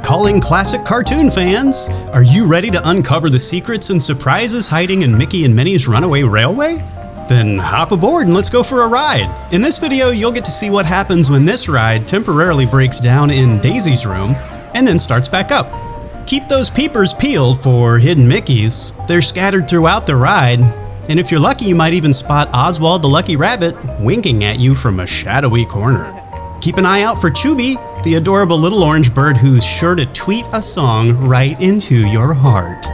Calling classic cartoon fans! Are you ready to uncover the secrets and surprises hiding in Mickey and Minnie's Runaway Railway? Then hop aboard and let's go for a ride! In this video, you'll get to see what happens when this ride temporarily breaks down in Daisy's room and then starts back up. Keep those peepers peeled for hidden Mickeys. They're scattered throughout the ride, and if you're lucky, you might even spot Oswald the Lucky Rabbit winking at you from a shadowy corner. Keep an eye out for Chubby, the adorable little orange bird who's sure to tweet a song right into your heart.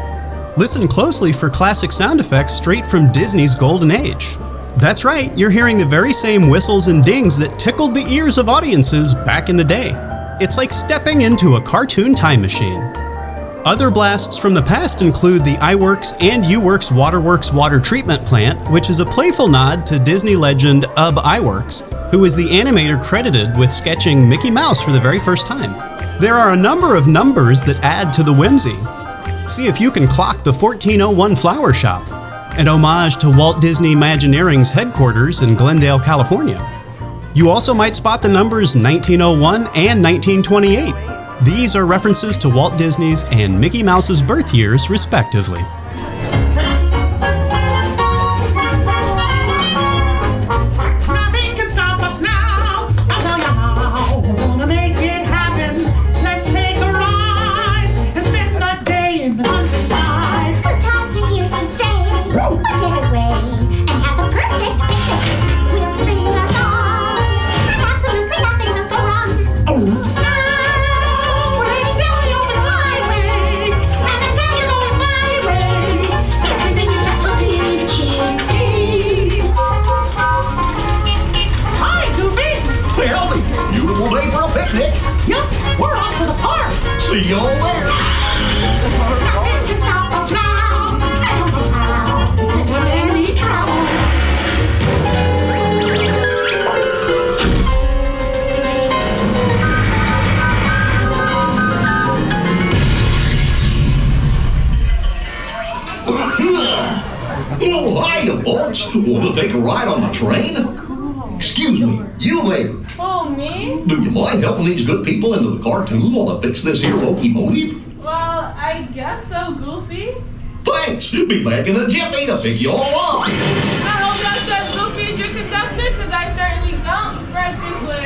Listen closely for classic sound effects straight from Disney's golden age. That's right, you're hearing the very same whistles and dings that tickled the ears of audiences back in the day. It's like stepping into a cartoon time machine. Other blasts from the past include the iWorks and UWorks Waterworks water treatment plant, which is a playful nod to Disney legend Ub Iwerks, who is the animator credited with sketching Mickey Mouse for the very first time. There are a number of numbers that add to the whimsy. See if you can clock the 1401 Flower Shop, an homage to Walt Disney Imagineering's headquarters in Glendale, California. You also might spot the numbers 1901 and 1928. These are references to Walt Disney's and Mickey Mouse's birth years, respectively. Yup, we're off to the park. See y'all there. Nothing can stop us now. I don't know how. We could have any trouble. Oh, hiya, folks. Want to take a ride on the train? Excuse me, you there. Oh, me? Do you mind helping these good people into the cartoon while I fix this here locomotive? Well, I guess so, Goofy. Thanks. Be back in a jiffy to pick you all up. I hope that says Goofy is your conductor, because I certainly don't right this way.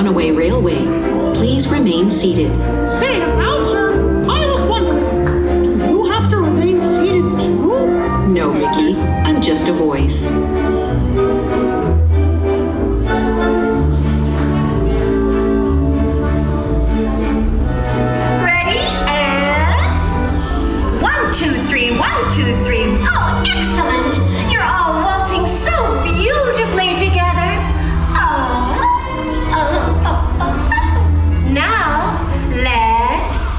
Runaway Railway. Please remain seated. Say, announcer, I was wondering, do you have to remain seated too? No, Mickey, I'm just a voice. Ready? And 1, 2, 3, 1, 2, 3. Oh, excellent! You're all waltzing so beautifully together. Now, let's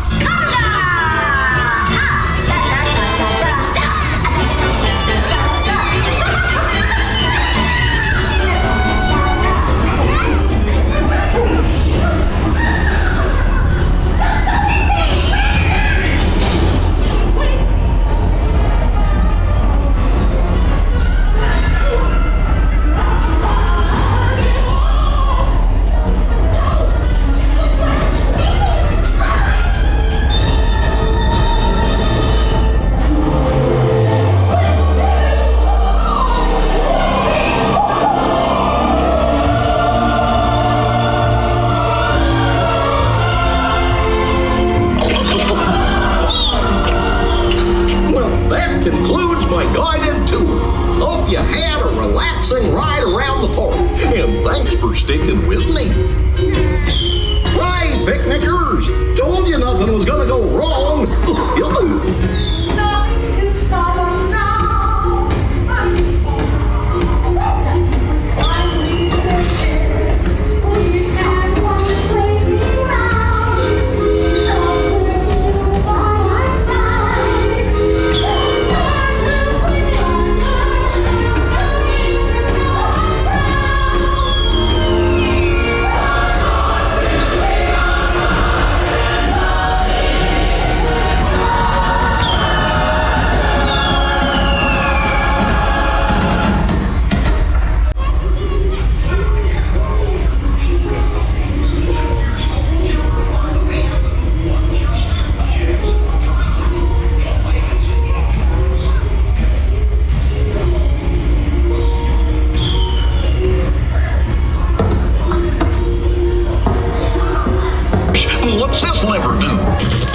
That concludes my guided tour. Hope you had a relaxing ride around the park, and thanks for sticking with me. Hey, picnickers! Told you nothing was gonna go wrong. Nothing can stop us now. I'm so finally there. We had one crazy round. Love with you by my side. The stars will gleam. Nothing can stop us What's this lever do?